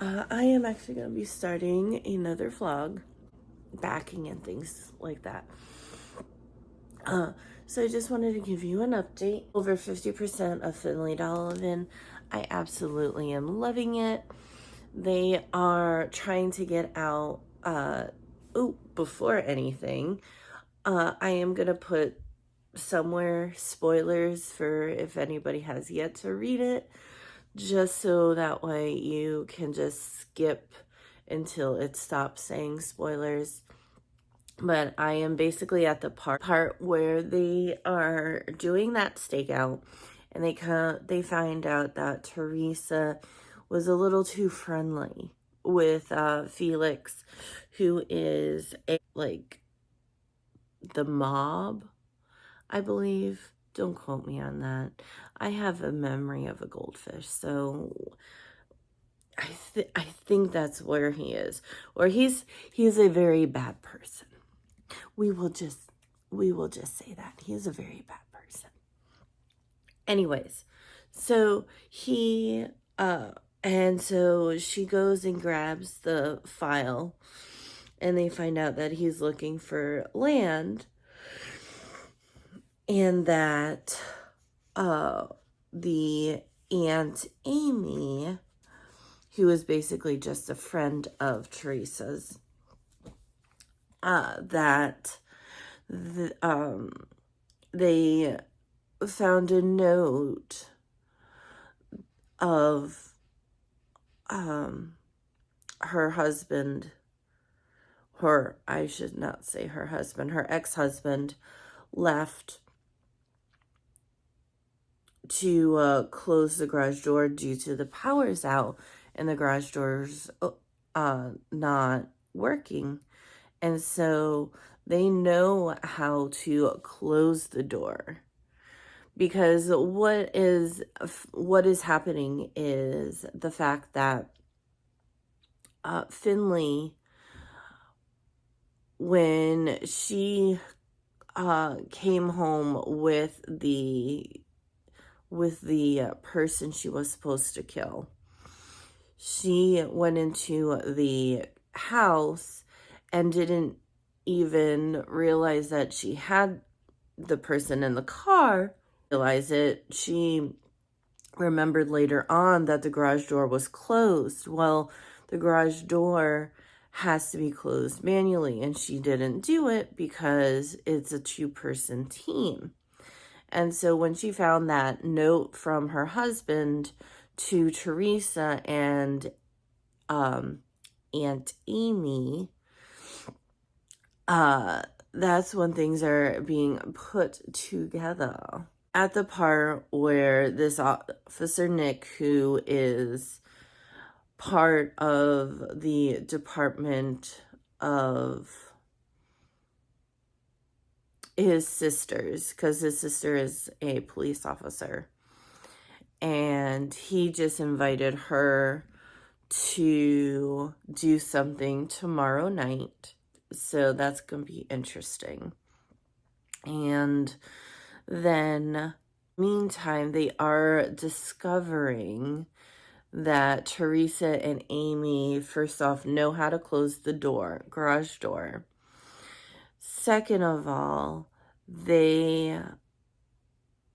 I am actually going to be starting another vlog, backing and things like that. So I just wanted to give you an update. Over 50% of Finley Donovan. I absolutely am loving it. They are trying to get out, before anything, I am going to put somewhere spoilers for if anybody has yet to read it, just so that way you can just skip until it stops saying spoilers. But I am basically at the part where they are doing that stakeout, and they find out that Teresa was a little too friendly with Felix, who is the mob, I believe. Don't quote me on that. I have a memory of a goldfish, so I think that's where he is, or he's a very bad person. We will just say that he's a very bad person. Anyways, so and so she goes and grabs the file, and they find out that he's looking for land, and that the Aunt Amy, who is basically just a friend of Teresa's, they found a note of her husband, I should not say her husband, her ex-husband left to close the garage door due to the power's out and the garage door's not working. And so they know how to close the door, because what is happening is the fact that Finley, when she came home with the person she was supposed to kill, she went into the house and didn't even realize that she had the person in the car. Realize it. She remembered later on that the garage door was closed. Well, the garage door has to be closed manually, and she didn't do it because it's a two-person team. And so when she found that note from her husband to Teresa and Aunt Amy, that's when things are being put together. At the part where this officer Nick, who is part of the department of his sisters, because his sister is a police officer, and he just invited her to do something tomorrow night, so that's gonna be interesting. And then meantime, they are discovering that Teresa and Amy, first off, know how to close the garage door. Second of all, they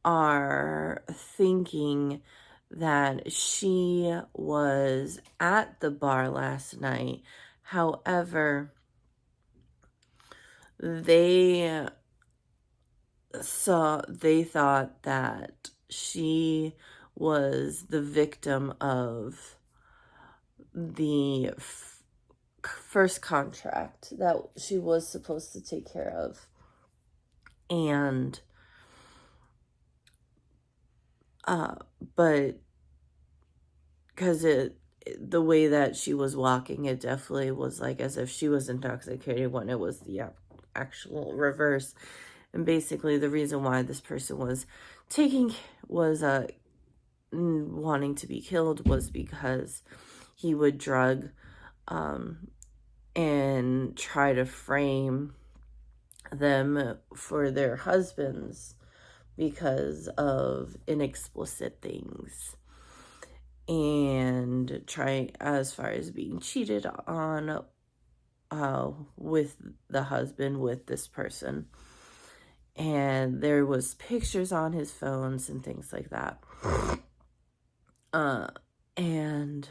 are thinking that she was at the bar last night. However, they thought that she was the victim of the first contract that she was supposed to take care of. And but because the way that she was walking, it definitely was like as if she was intoxicated, when it was the actual reverse. And basically the reason why this person was wanting to be killed was because he would drug and try to frame them for their husbands because of inexplicit things. and try as far as being cheated on with the husband with this person. And there was pictures on his phones and things like that. And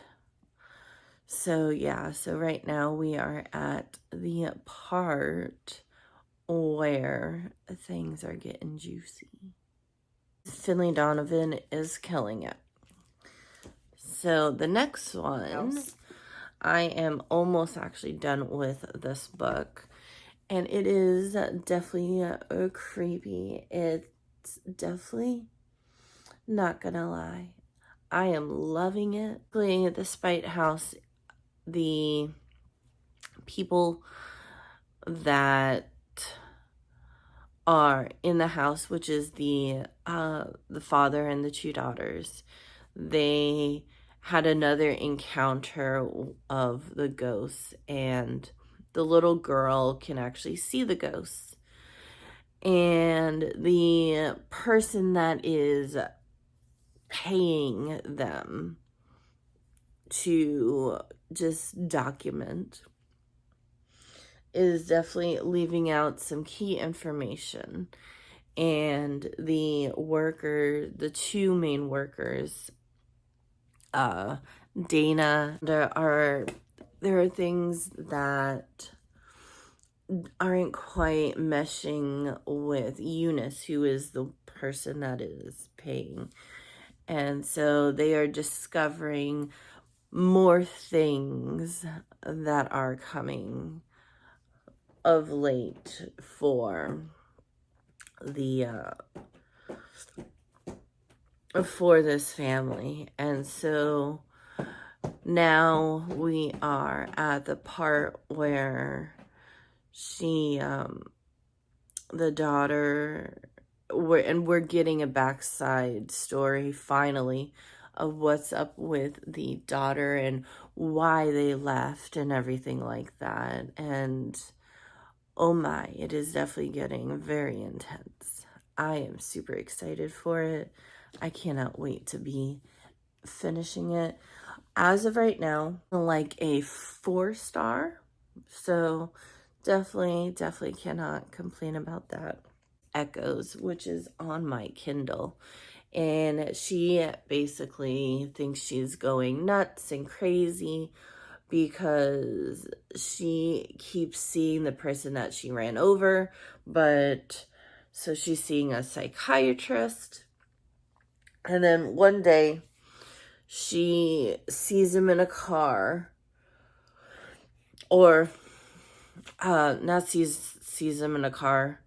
so yeah, so right now we are at the part where things are getting juicy. Finley Donovan is killing it. So the next one, I am almost actually done with this book, and it is definitely creepy. It's definitely, not gonna lie, I am loving it. The Spite House, the people that are in the house, which is the father and the two daughters, they had another encounter of the ghosts, and the little girl can actually see the ghosts. And the person that is paying them to just document is definitely leaving out some key information. And the two main workers, Dana, there are things that aren't quite meshing with Eunice, who is the person that is paying. And so they are discovering more things that are coming of late for this family. And so now we are at the part where the daughter, we're getting a backside story finally of what's up with the daughter and why they left and everything like that. And oh my, it is definitely getting very intense. I am super excited for it. I cannot wait to be finishing it. As of right now, like a 4-star. So definitely cannot complain about that. Echoes, which is on my Kindle. And she basically thinks she's going nuts and crazy because she keeps seeing the person that she ran over, but so she's seeing a psychiatrist. And then one day she sees him in a car, or not sees him in a car.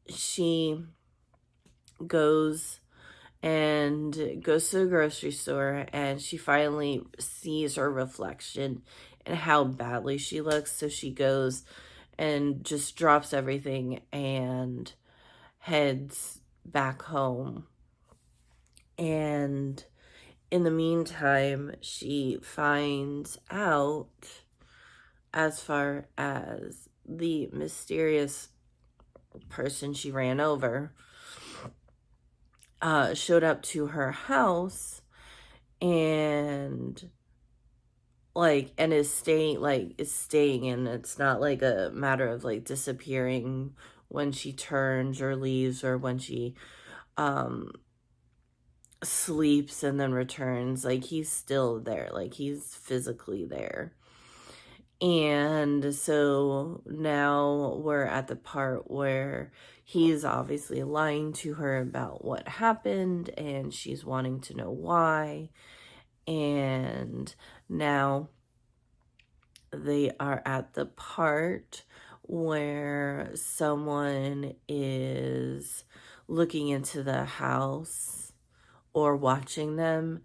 She goes to the grocery store, and she finally sees her reflection and how badly she looks. So she goes and just drops everything and heads back home. And in the meantime, she finds out as far as the mysterious person she ran over showed up to her house and is staying, and it's not like a matter of like disappearing when she turns or leaves, or when she sleeps and then returns. Like, he's still there, like he's physically there. And so now we're at the part where he's obviously lying to her about what happened, and she's wanting to know why. And now they are at the part where someone is looking into the house or watching them,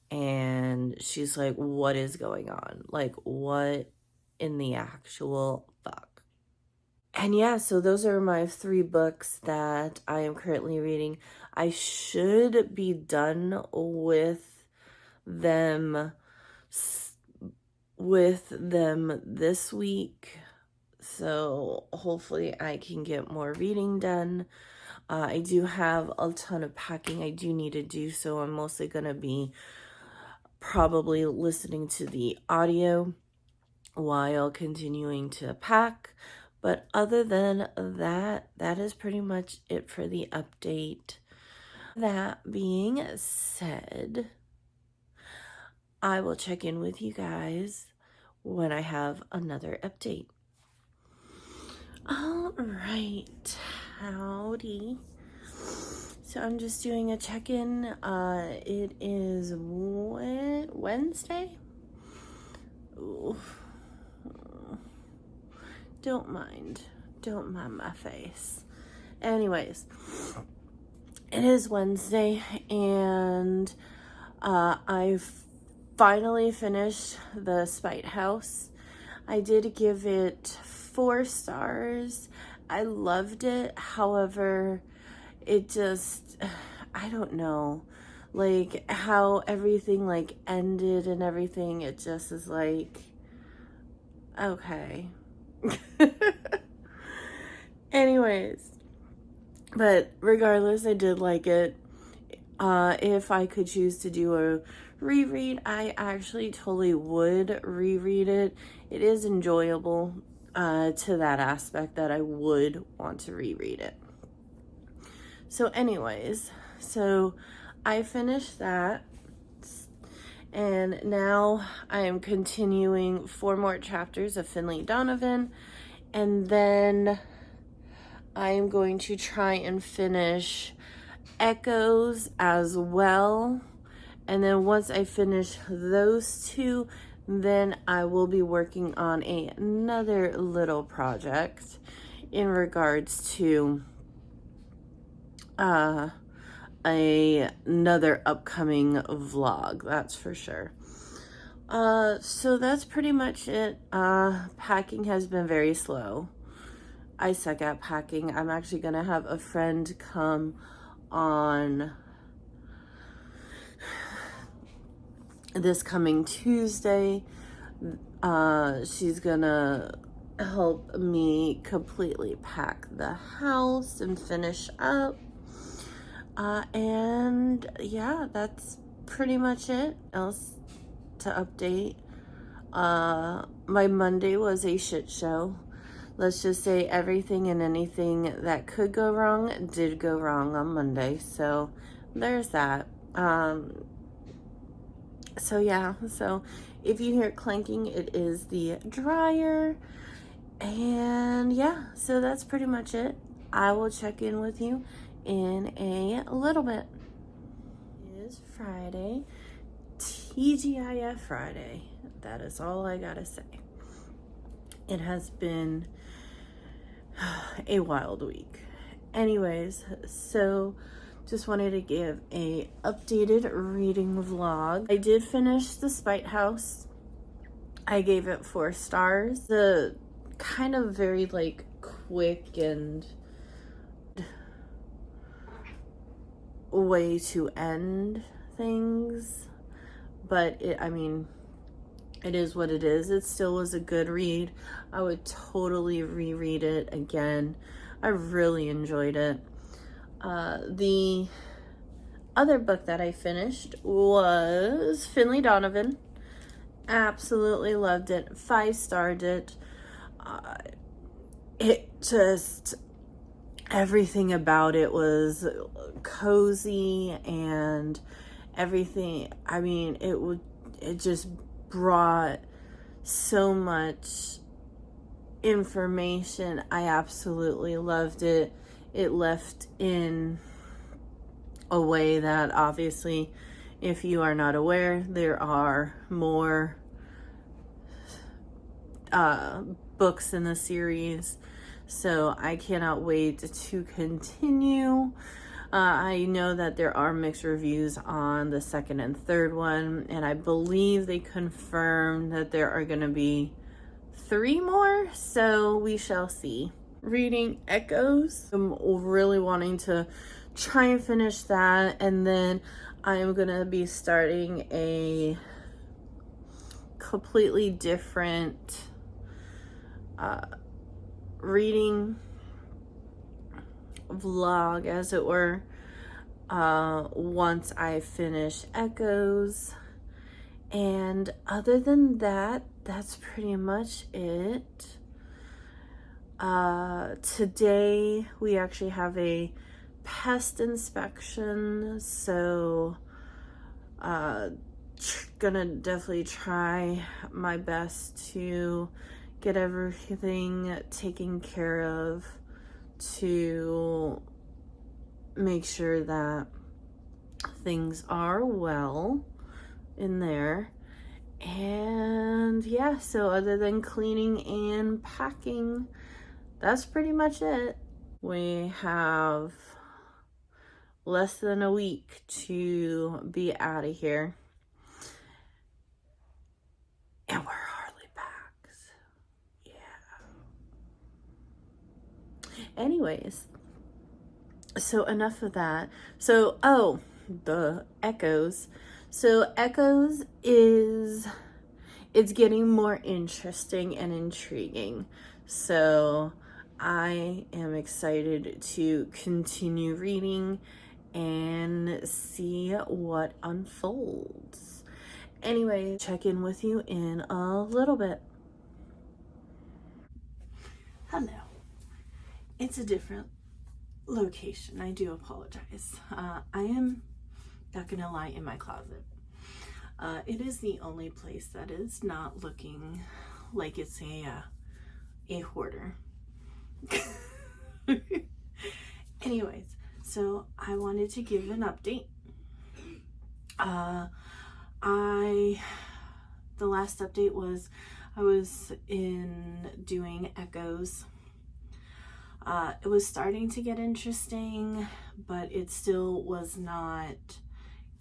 and she's like, what is going on? Like, what in the actual fuck? And yeah, so those are my 3 books that I am currently reading. I should be done with them this week, so hopefully I can get more reading done. I do have a ton of packing I do need to do, so I'm mostly gonna be probably listening to the audio while continuing to pack. But other than that, that is pretty much it for the update. That being said, I will check in with you guys when I have another update. All right, howdy. So I'm just doing a check-in. It is Wednesday. Ooh. Don't mind my face. Anyways, it is Wednesday, and I've finally finished the Spite House. I did give it 4 stars. I loved it. However, it just, I don't know, like how everything like ended and everything, it just is like, okay. Anyways, but regardless, I did like it. If I could choose to do a reread, I actually totally would reread it. It is enjoyable to that aspect that I would want to reread it. So anyways, so I finished that, and now I am continuing 4 more chapters of Finley Donovan, and then I am going to try and finish Echoes as well. And then once I finish those 2, then I will be working on another little project in regards to another upcoming vlog, that's for sure. So that's pretty much it. Packing has been very slow. I suck at packing. I'm actually gonna have a friend come on this coming Tuesday. She's gonna help me completely pack the house and finish up. And yeah, that's pretty much it else to update. My Monday was a shit show. Let's just say everything and anything that could go wrong did go wrong on Monday. So there's that. So yeah, so if you hear clanking, it is the dryer. And yeah, so that's pretty much it. I will check in with you in a little bit. It is Friday, TGIF Friday. That is all I gotta say. It has been a wild week. Anyways, so just wanted to give a updated reading vlog. I did finish The Spite House. I gave it 4 stars. The kind of very like quick and way to end things, but I mean, it is what it is. It still was a good read. I would totally reread it again. I really enjoyed it. The other book that I finished was Finley Donovan. Absolutely loved it. 5-starred it. It just, everything about it was cozy and everything. I mean, it just brought so much information. I absolutely loved it. It left in a way that obviously, if you are not aware, there are more books in the series. So I cannot wait to continue. I know that there are mixed reviews on the 2nd and 3rd one, and I believe they confirmed that there are going to be 3 more, so we shall see. Reading Echoes, I'm really wanting to try and finish that, and then I am going to be starting a completely different reading vlog, as it were, once I finish Echoes. And other than that, that's pretty much it. Today we actually have a pest inspection, so gonna definitely try my best to get everything taken care of to make sure that things are well in there. And yeah, so other than cleaning and packing, that's pretty much it. We have less than a week to be out of here. And we're hardly back. So, yeah. Anyways, so enough of that. So, the Echoes. So Echoes it's getting more interesting and intriguing. So I am excited to continue reading and see what unfolds. Anyway, check in with you in a little bit. Hello. It's a different location. I do apologize. I am not gonna lie, in my closet. It is the only place that is not looking like it's a hoarder. Anyways, so I wanted to give an update. The last update was I was in doing Echoes. It was starting to get interesting, but it still was not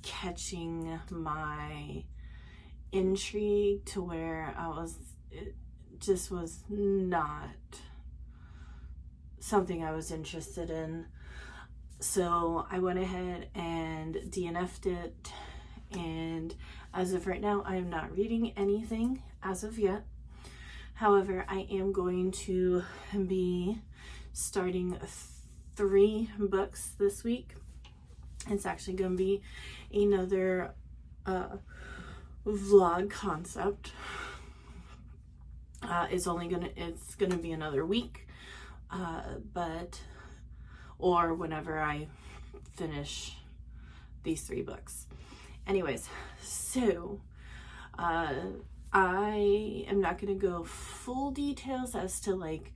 catching my intrigue to where it just was not something I was interested in. So I went ahead and DNF'd it, and as of right now, I am not reading anything as of yet. However, I am going to be starting 3 books this week. It's actually going to be another vlog concept. It's gonna be another week, or whenever I finish these 3 books. Anyways, so I am not gonna go full details as to like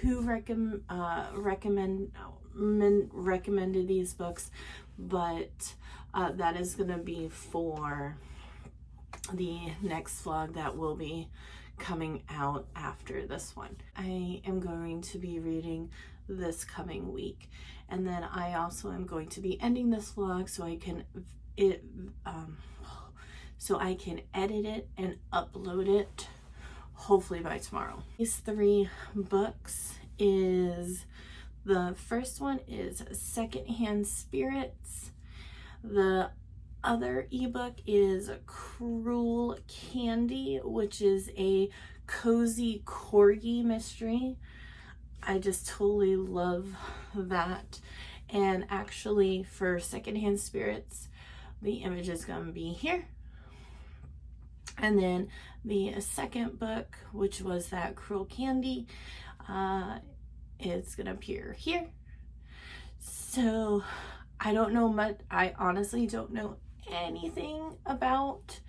who recommended these books, but that is gonna be for the next vlog that will be coming out after this one. I am going to be reading this coming week, and then I also am going to be ending this vlog so I can edit it and upload it hopefully by tomorrow. These 3 books is, the first one is Secondhand Spirits. The other ebook is Cruel Candy, which is a cozy corgi mystery. I just totally love that. And actually, for Secondhand Spirits, the image is going to be here. And then the second book, which was that Cruel Candy, it's going to appear here. So I don't know much. I honestly don't know anything about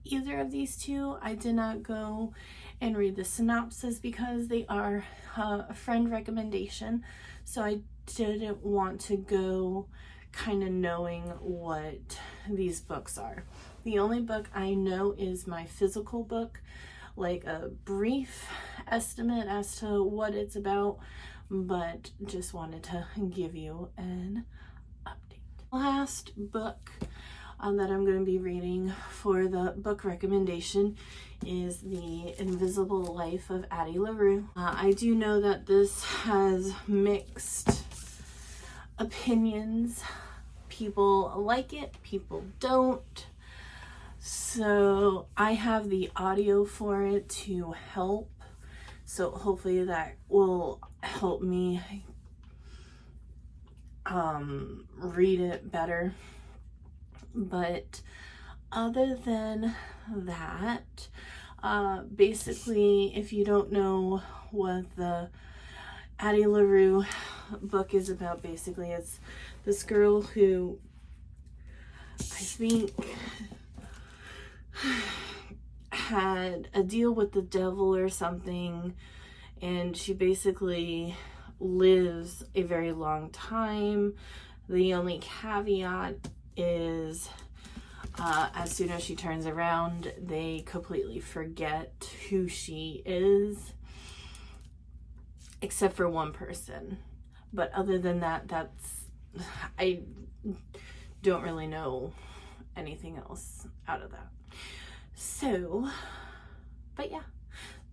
either of these 2. I did not go and read the synopsis because they are a friend recommendation, so I didn't want to go kind of knowing what these books are. The only book I know is my physical book, like a brief estimate as to what it's about, but just wanted to give you an update. Last book that I'm going to be reading for the book recommendation is The Invisible Life of Addie LaRue. I do know that this has mixed opinions. People like it, people don't. So I have the audio for it to help. So hopefully that will help me read it better. But other than that, basically, if you don't know what the Addie LaRue book is about, basically it's this girl who I think had a deal with the devil or something, and she basically lives a very long time. The only caveat is as soon as she turns around, they completely forget who she is, except for one person. But other than that, I don't really know anything else out of that. So, but yeah,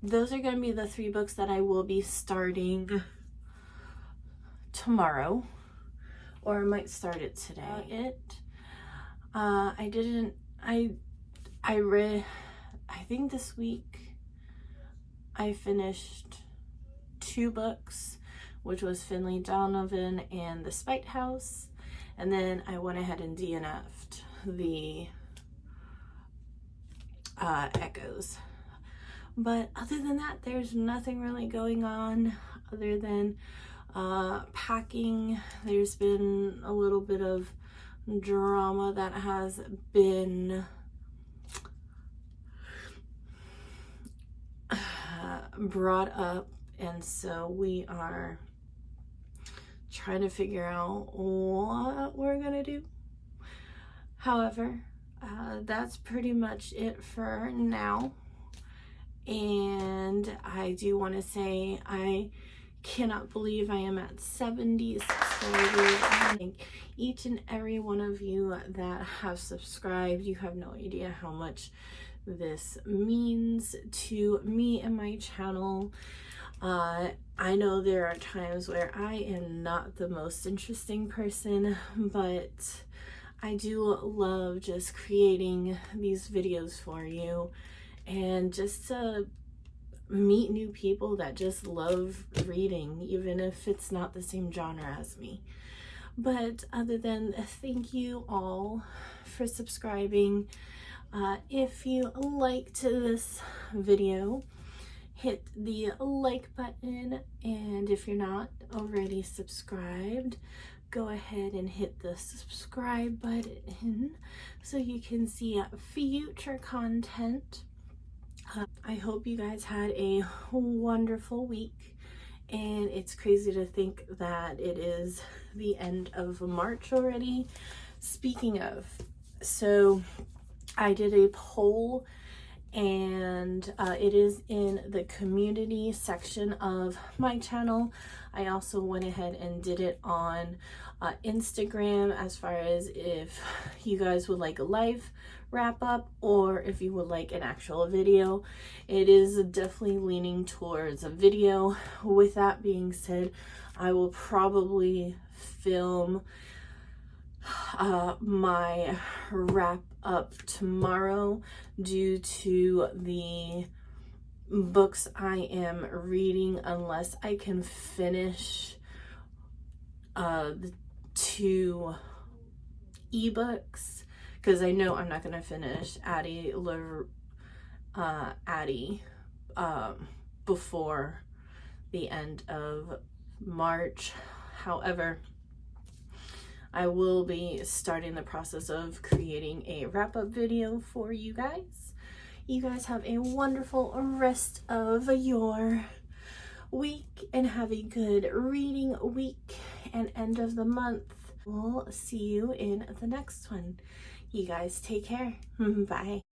those are going to be the 3 books that I will be starting tomorrow, or I might start it today. I read, I think this week I finished 2 books, which was Finley Donovan and The Spite House, and then I went ahead and DNF'd the Echoes. But other than that, there's nothing really going on other than packing. There's been a little bit of drama that has been brought up, and so we are trying to figure out what we're gonna do. However, that's pretty much it for now. And I do want to say I cannot believe I am at 70 subscribers. I thank each and every one of you that have subscribed. You have no idea how much this means to me and my channel. I know there are times where I am not the most interesting person, but I do love just creating these videos for you and just to meet new people that just love reading, even if it's not the same genre as me. But other than thank you all for subscribing. If you liked this video, hit the like button, and if you're not already subscribed, go ahead and hit the subscribe button so you can see future content. I hope you guys had a wonderful week, and it's crazy to think that it is the end of March already. Speaking of, so I did a poll, and it is in the community section of my channel. I also went ahead and did it on Instagram, as far as if you guys would like a live wrap up or if you would like an actual video. It is definitely leaning towards a video. With that being said, I will probably film my wrap up tomorrow due to the books I am reading, unless I can finish the 2 ebooks, because I know I'm not going to finish Addie before the end of March. However, I will be starting the process of creating a wrap-up video for you guys. You guys have a wonderful rest of your week, and have a good reading week and end of the month. We'll see you in the next one. You guys take care. Bye.